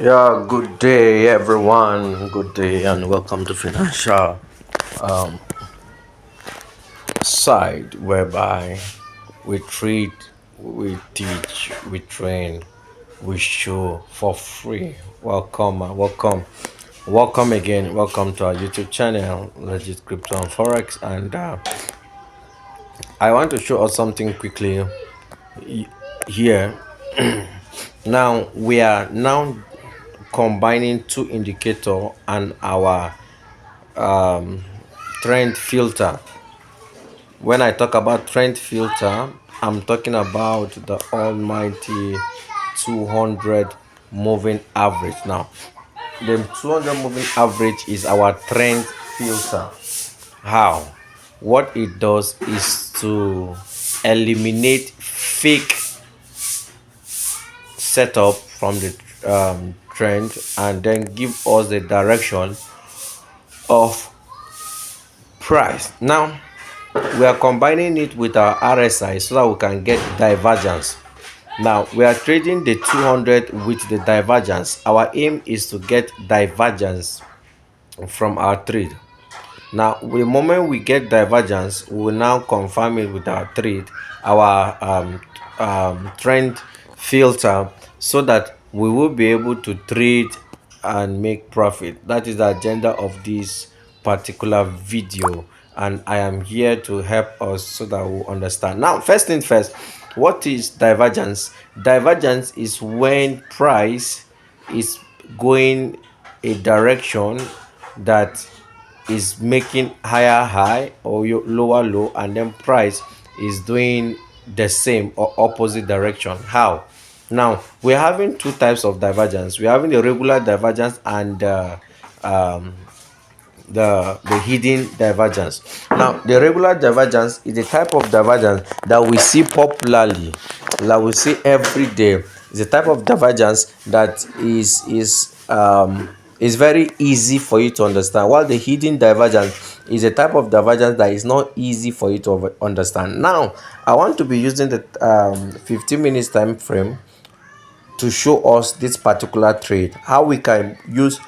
Yeah, good day, everyone. Good day, and welcome to Financial um, Side, whereby we treat, we teach, we train, we show for free. Welcome, welcome again. Welcome to our YouTube channel, Legit Crypto and Forex. And I want to show us something quickly here. Now we are now combining two indicator and our trend filter. When I talk about trend filter, I'm talking about the almighty 200 moving average. Now the 200 moving average is our trend filter. How? What it does is to eliminate fake setup from the trend and then give us the direction of price. Now we are combining it with our RSI so that we can get divergence. Now we are trading the 200 with the divergence. Our aim is to get divergence from our trade. Now the moment we get divergence, we will now confirm it with our trade, our trend filter, so that we will be able to trade and make profit. That is the agenda of this particular video, and I am here to help us so that we understand. Now, first thing first, what is divergence? Divergence is when price is going a direction that is making higher high or lower low, and then price is doing the same or opposite direction. How? Now we're having two types of divergence. We're having the regular divergence and um, the hidden divergence. Now the regular divergence is the type of divergence that we see popularly, that we see every day. It's a type of divergence that is very easy for you to understand, while the hidden divergence is a type of divergence that is not easy for you to understand. Now I want to be using the 15 minutes time frame to show us this particular trade, how we can use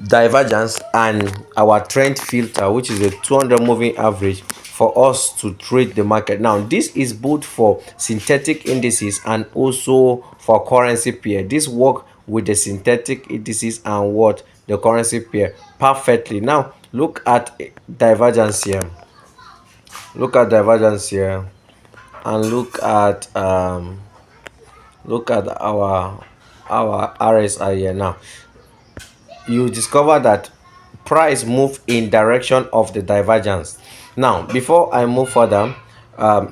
divergence and our trend filter, which is a 200 moving average, for us to trade the market. Now this is both for synthetic indices and also for currency pair. This work with the synthetic indices and what the currency pair perfectly. Now look at divergence here, look at divergence here, and look at our RSI here. Now you discover that price move in direction of the divergence. Now before I move further,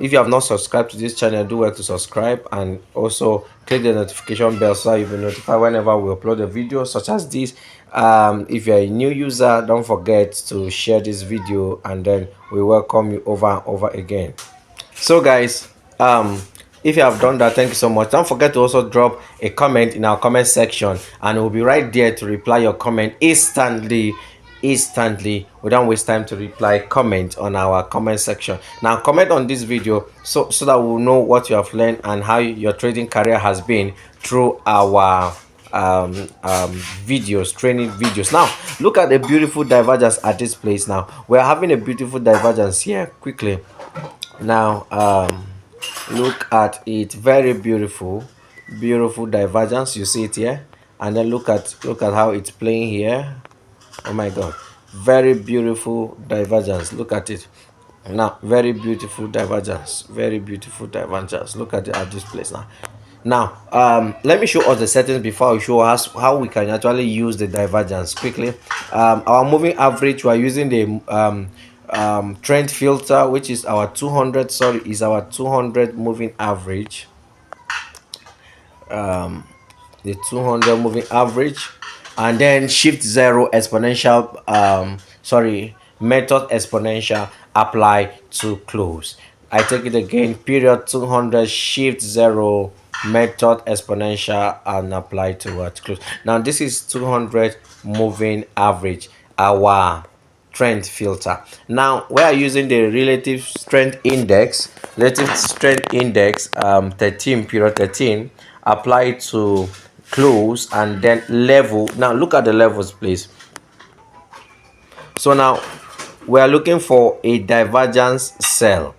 if you have not subscribed to this channel, do well to subscribe and also click the notification bell so you'll be notified whenever we upload a video such as this. If you're a new user, don't forget to share this video, and then we welcome you over and over again. So guys, if you have done that, thank you so much. Don't forget to also drop a comment in our comment section, and we'll be right there to reply your comment instantly. We don't waste time to reply comment on our comment section. Now comment on this video so that we'll know what you have learned and how your trading career has been through our videos, training videos. Now look at the beautiful divergence at this place. Now we're having a beautiful divergence here. Quickly now, look at it, very beautiful, beautiful divergence. You see it here, and then look at how it's playing here. Oh my god, very beautiful divergence. Look at it now, very beautiful divergence, very beautiful divergence. Look at it at this place now. Now let me show us the settings before I show us how we can actually use the divergence quickly. Our moving average, we are using the trend filter, which is our 200, sorry, is our 200 moving average. The 200 moving average, and then shift zero exponential, method exponential, apply to close. I take it again, period 200, shift zero, method exponential, and apply to what, close. Now this is 200 moving average, our trend filter. Now we are using the relative strength index, 13 period 13, apply to close, and then level. Now look at the levels, please. So now we are looking for a divergence sell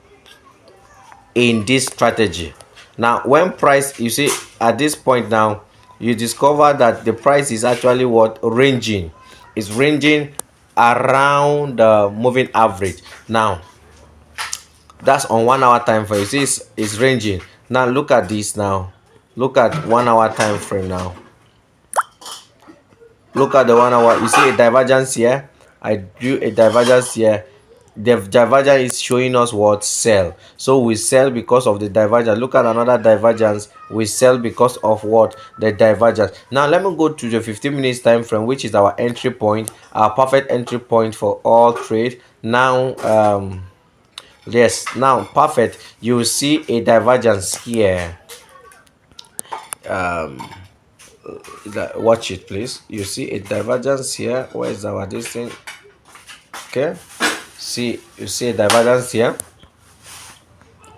in this strategy. Now when price, you see at this point now, you discover that the price is actually what, ranging. It's ranging around the moving average. Now that's on 1 hour time frame. You see it's ranging. Now look at this. Now look at 1 hour time frame. Now look at the 1 hour. You see a divergence here. I drew a divergence here. The divergence is showing us what, sell. So we sell because of the divergence. Look at another divergence. We sell because of what, the divergence. Now let me go to the 15 minutes time frame, which is our entry point, our perfect entry point for all trade. Now yes, now perfect. You see a divergence here. Watch it, please. You see a divergence here. Where is our this thing? Okay, see, you see a divergence here.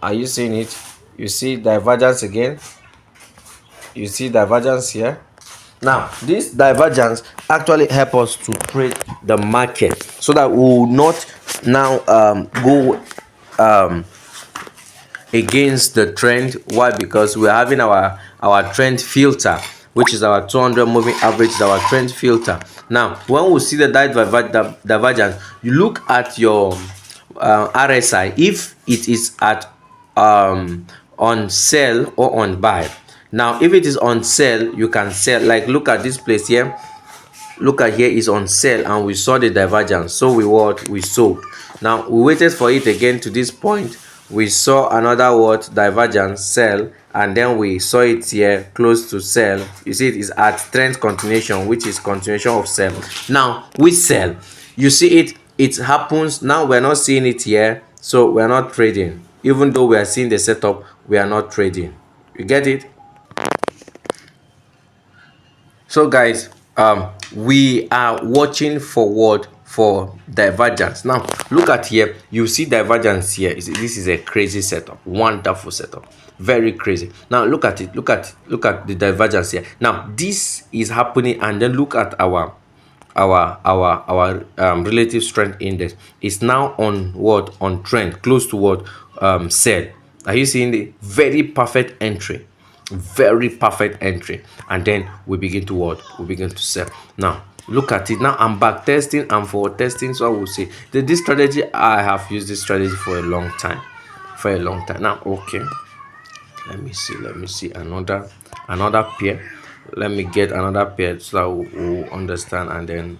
Are you seeing it? You see divergence again. You see divergence here. Now this divergence actually help us to trade the market, so that we will not now go against the trend. Why? Because we're having our trend filter, which is our 200 moving average, is our trend filter. Now when we see the divergence, you look at your RSI, if it is at on sell or on buy. Now if it is on sell, you can sell. Like look at this place here. Look at here, is on sell, and we saw the divergence, so we sold. Now we waited for it again to this point. We saw another divergence, sell, and then we saw it here close to sell. You see it is at trend continuation, which is continuation of sell. Now we sell. You see it happens. Now we're not seeing it here, so we're not trading. Even though we are seeing the setup, we are not trading. You get it? So guys, we are watching forward for divergence. Now look at here. You see divergence here. This is a crazy setup, wonderful setup, very crazy. Now look at it. Look at the divergence here. Now this is happening, and then look at our relative strength index. Is now on what, on trend, close to what, sell. Are you seeing the very perfect entry? Very perfect entry. And then we begin to what, we begin to sell. Now look at it. Now I'm back testing and forward testing. So I will say that this strategy, I have used this strategy for a long time, now. Okay, let me see another pair. Let me get another pair, so that we'll understand, and then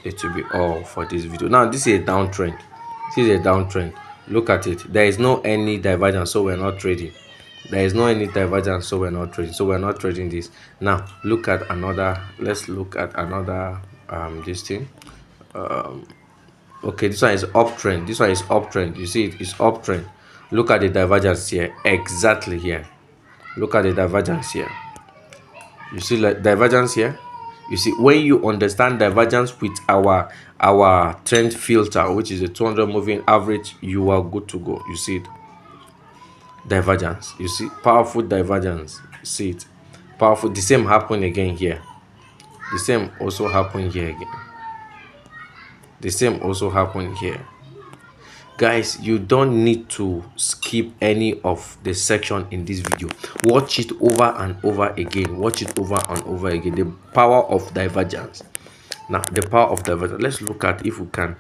it will be all for this video. Now this is a downtrend. Look at it. There is no any divergence, so we're not trading. There is no any divergence, so we're not trading. So we're not trading this. Now look at another. Let's look at another this thing. Okay, this one is uptrend. You see it is uptrend. Look at the divergence here, exactly here. Look at the divergence here. You see, like, divergence here. You see, when you understand divergence with our trend filter, which is a 200 moving average, you are good to go. You see it, divergence. You see, powerful divergence. You see it, powerful. The same happen again here. The same also happen here again. The same also happen here. Guys, you don't need to skip any of the section in this video. Watch it over and over again. The power of divergence. Now the power of divergence, let's look at if we can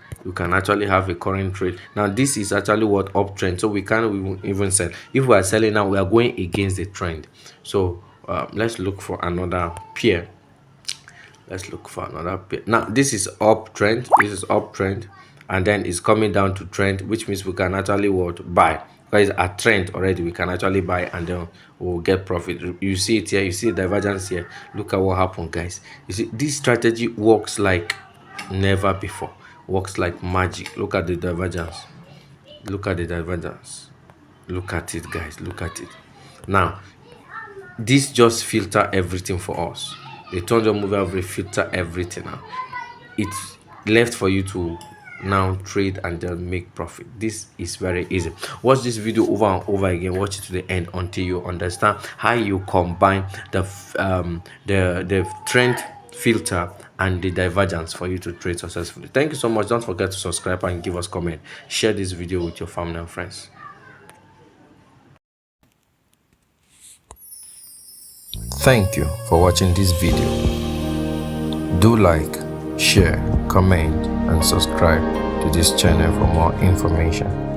actually have a current trade. Now this is actually what, uptrend, so we can't even sell. If we are selling now, we are going against the trend. So let's look for another pair. Now this is uptrend, and then it's coming down to trend, which means we can actually buy, because it's at trend already. We can actually buy, and then we'll get profit. You see it here. You see the divergence here. Look at what happened, guys. You see, this strategy works like never before, works like magic. Look at the divergence. Look at it, guys. Look at it. Now this just filter everything for us. The 200 moving average filter everything. Now it's left for you to now trade and then make profit. This is very easy. Watch this video over and over again. Watch it to the end until you understand how you combine the trend filter and the divergence for you to trade successfully. Thank you so much. Don't forget to subscribe and give us comment. Share this video with your family and friends. Thank you for watching this video. Do like, share, comment and subscribe to this channel for more information.